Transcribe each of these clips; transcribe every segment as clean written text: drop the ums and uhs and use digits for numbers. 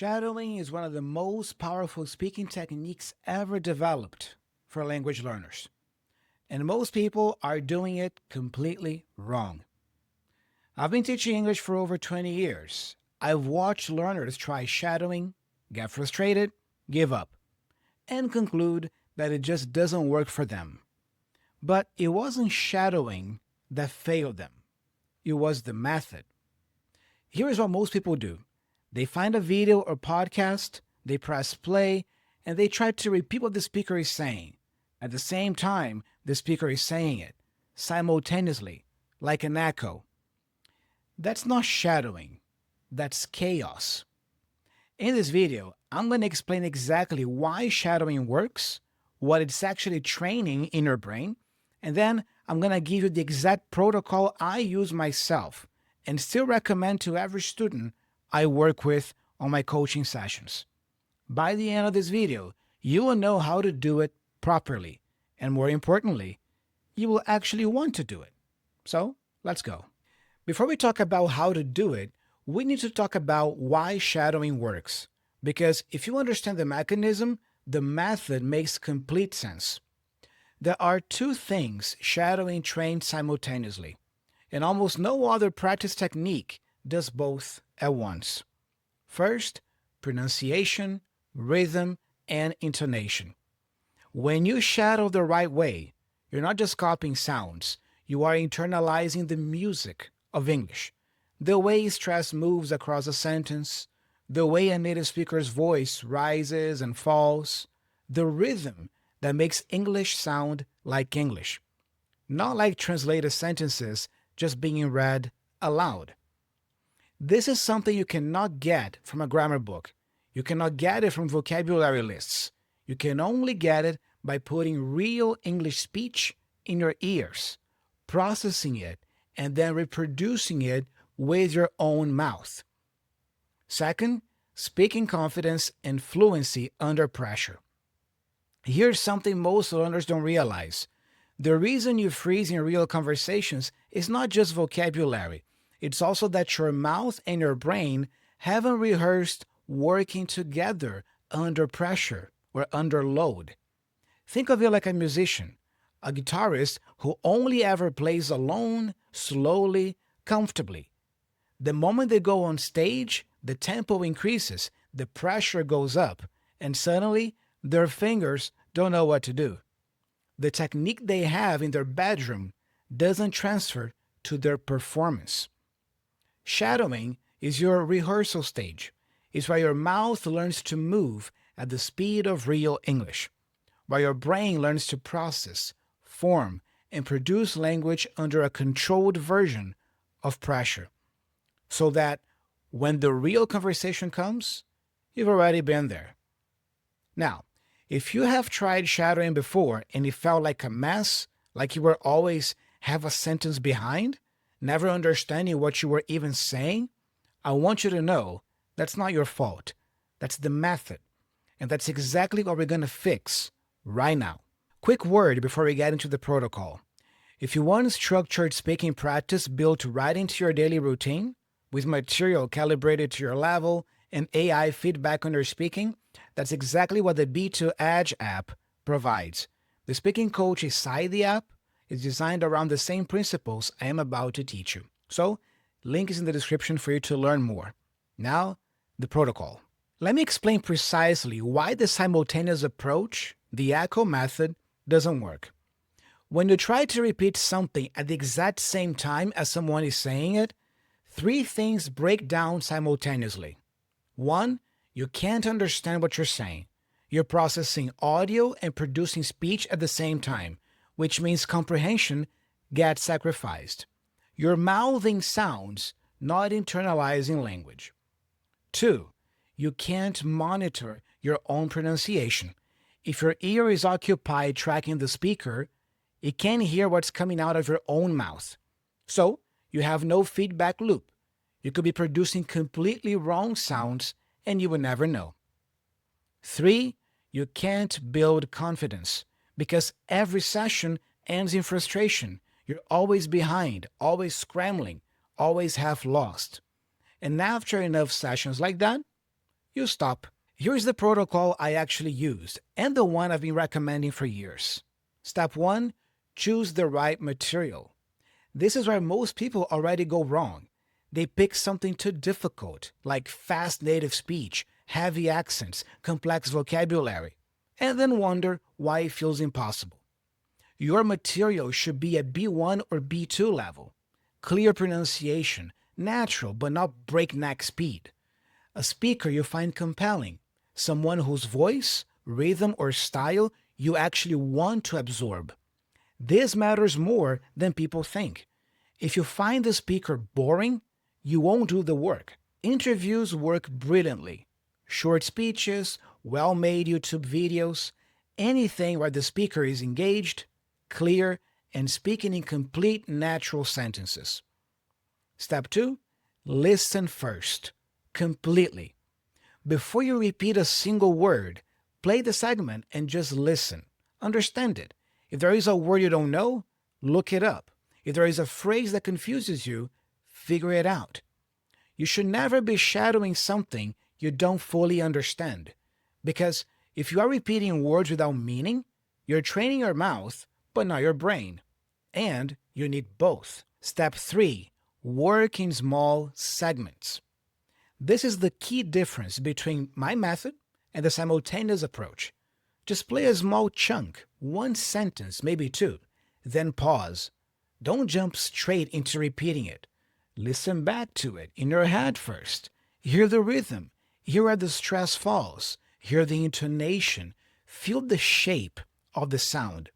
Shadowing is one of the most powerful speaking techniques ever developed for language learners, and most people are doing it completely wrong. I've been teaching English for over 20 years. I've watched learners try shadowing, get frustrated, give up, and conclude that it just doesn't work for them. But it wasn't shadowing that failed them, it was the method. Here is what most people do: they find a video or podcast, they press play, and they try to repeat what the speaker is saying. At the same time, the speaker is saying it, simultaneously, like an echo. That's not shadowing, that's chaos. In this video, I'm going to explain exactly why shadowing works, what it's actually training in your brain, and then I'm going to give you the exact protocol I use myself and still recommend to every student I work with on my coaching sessions. By the end of this video, you will know how to do it properly, and more importantly, you will actually want to do it. So, let's go. Before we talk about how to do it, we need to talk about why shadowing works. Because if you understand the mechanism, the method makes complete sense. There are two things shadowing trains simultaneously, and almost no other practice technique does both at once. First, pronunciation, rhythm, and intonation. When you shadow the right way, you're not just copying sounds, you are internalizing the music of English. The way stress moves across a sentence, the way a native speaker's voice rises and falls, the rhythm that makes English sound like English, not like translated sentences just being read aloud. This is something you cannot get from a grammar book. You cannot get it from vocabulary lists. You can only get it by putting real English speech in your ears, processing it, and then reproducing it with your own mouth. Second, speaking confidence and fluency under pressure. Here's something most learners don't realize. The reason you freeze in real conversations is not just vocabulary. It's also that your mouth and your brain haven't rehearsed working together under pressure or under load. Think of it like a musician, a guitarist who only ever plays alone, slowly, comfortably. The moment they go on stage, the tempo increases, the pressure goes up, and suddenly their fingers don't know what to do. The technique they have in their bedroom doesn't transfer to their performance. Shadowing is your rehearsal stage. It's where your mouth learns to move at the speed of real English, where your brain learns to process, form, and produce language under a controlled version of pressure, so that when the real conversation comes, you've already been there. Now, if you have tried shadowing before and it felt like a mess, like you were always have a sentence behind, never understanding what you were even saying, I want you to know that's not your fault. That's the method. And that's exactly what we're going to fix right now. Quick word before we get into the protocol. If you want structured speaking practice built right into your daily routine, with material calibrated to your level and AI feedback on your speaking, that's exactly what the B2 Edge app provides. The Speaking Coach inside the app is designed around the same principles I am about to teach you. So, link is in the description for you to learn more. Now, the protocol. Let me explain precisely why the simultaneous approach, the echo method, doesn't work. When you try to repeat something at the exact same time as someone is saying it, three things break down simultaneously. One, you can't understand what you're saying. You're processing audio and producing speech at the same time, which means comprehension gets sacrificed. You're mouthing sounds, not internalizing language. Two, you can't monitor your own pronunciation. If your ear is occupied tracking the speaker, it can't hear what's coming out of your own mouth. So, you have no feedback loop. You could be producing completely wrong sounds and you would never know. Three, you can't build confidence because every session ends in frustration. You're always behind, always scrambling, always half lost. And after enough sessions like that, you stop. Here's the protocol I actually used and the one I've been recommending for years. Step 1, choose the right material. This is where most people already go wrong. They pick something too difficult, like fast native speech, heavy accents, complex vocabulary, and then wonder why it feels impossible. Your material should be at B1 or B2 level. Clear pronunciation, natural but not breakneck speed. A speaker you find compelling, someone whose voice, rhythm, or style you actually want to absorb. This matters more than people think. If you find the speaker boring, you won't do the work. Interviews work brilliantly. Short speeches, well made YouTube videos, anything where the speaker is engaged, clear, and speaking in complete natural sentences. Step 2, listen first, completely. Before you repeat a single word, play the segment and just listen. Understand it. If there is a word you don't know, look it up. If there is a phrase that confuses you, figure it out. You should never be shadowing something you don't fully understand. Because if you are repeating words without meaning, you're training your mouth, but not your brain. And you need both. Step 3, work in small segments. This is the key difference between my method and the simultaneous approach. Just play a small chunk, one sentence, maybe two, then pause. Don't jump straight into repeating it. Listen back to it in your head first. Hear the rhythm. Hear where the stress falls. Hear the intonation. Feel the shape of the sound.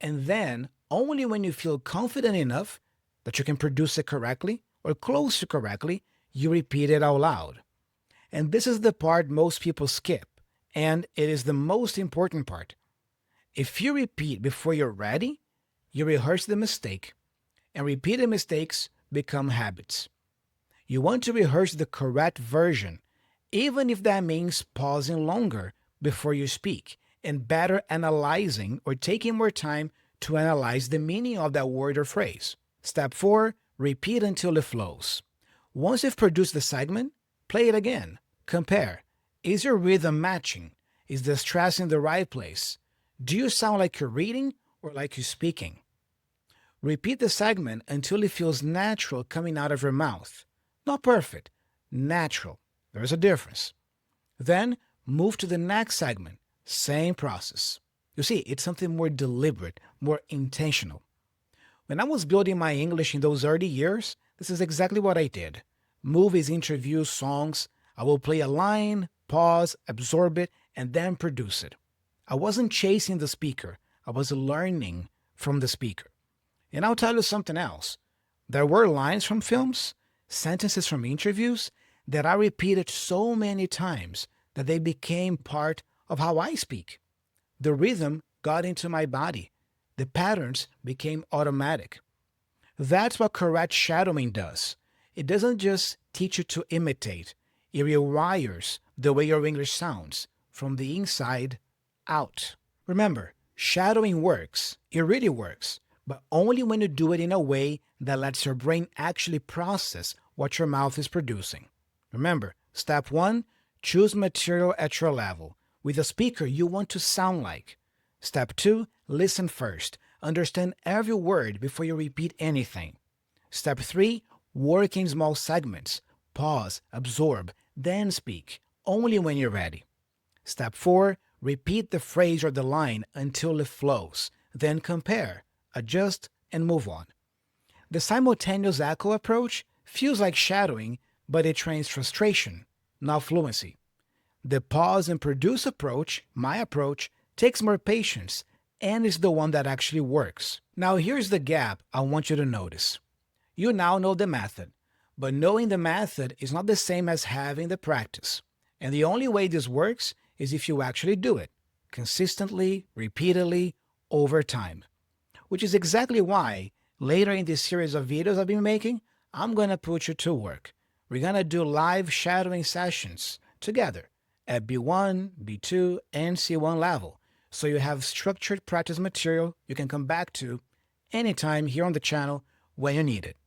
And then, only when you feel confident enough that you can produce it correctly or close to correctly, you repeat it out loud. And this is the part most people skip, and it is the most important part. If you repeat before you're ready, you rehearse the mistake, and repeated mistakes become habits. You want to rehearse the correct version, even if that means pausing longer before you speak and better analyzing or taking more time to analyze the meaning of that word or phrase. Step 4, repeat until it flows. Once you've produced the segment, play it again. Compare. Is your rhythm matching? Is the stress in the right place? Do you sound like you're reading or like you're speaking? Repeat the segment until it feels natural coming out of your mouth. Not perfect, natural. There's a difference. Then move to the next segment. Same process. You see, it's something more deliberate, more intentional. When I was building my English in those early years, this is exactly what I did. Movies, interviews, songs. I will play a line, pause, absorb it, and then produce it. I wasn't chasing the speaker. I was learning from the speaker. And I'll tell you something else. There were lines from films, sentences from interviews that I repeated so many times that they became part of how I speak. The rhythm got into my body. The patterns became automatic. That's what correct shadowing does. It doesn't just teach you to imitate. It rewires the way your English sounds from the inside out. Remember, shadowing works. It really works. But only when you do it in a way that lets your brain actually process what your mouth is producing. Remember, step 1, choose material at your level, with a speaker you want to sound like. Step 2, listen first. Understand every word before you repeat anything. Step 3, work in small segments. Pause, absorb, then speak, only when you're ready. Step 4, repeat the phrase or the line until it flows. Then compare, adjust, and move on. The simultaneous echo approach feels like shadowing, but it trains frustration, not fluency. The pause and produce approach, my approach, takes more patience and is the one that actually works. Now here's the gap I want you to notice. You now know the method, but knowing the method is not the same as having the practice. And the only way this works is if you actually do it, consistently, repeatedly, over time. Which is exactly why, later in this series of videos I've been making, I'm going to put you to work. We're going to do live shadowing sessions together at B1, B2, and C1 level. So you have structured practice material you can come back to anytime here on the channel when you need it.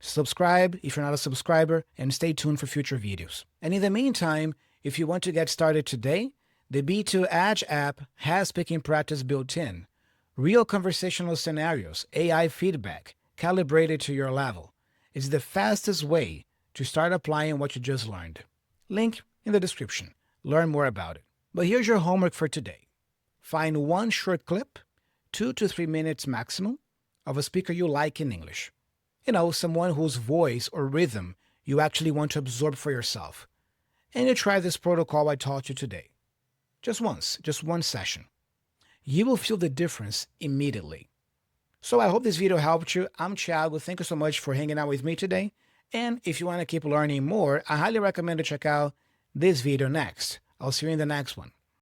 Subscribe if you're not a subscriber and stay tuned for future videos. And in the meantime, If you want to get started today, the B2 Edge app has speaking practice built in, real conversational scenarios, AI feedback, calibrated to your level. It's the fastest way to start applying what you just learned. Link in the description. Learn more about it. But here's your homework for today. Find one short clip, 2 to 3 minutes maximum, of a speaker you like in English. Someone whose voice or rhythm you actually want to absorb for yourself. And you try this protocol I taught you today. Just once, just one session. You will feel the difference immediately. So I hope this video helped you. I'm Thiago. Thank you so much for hanging out with me today. And if you want to keep learning more, I highly recommend to check out this video next. I'll see you in the next one.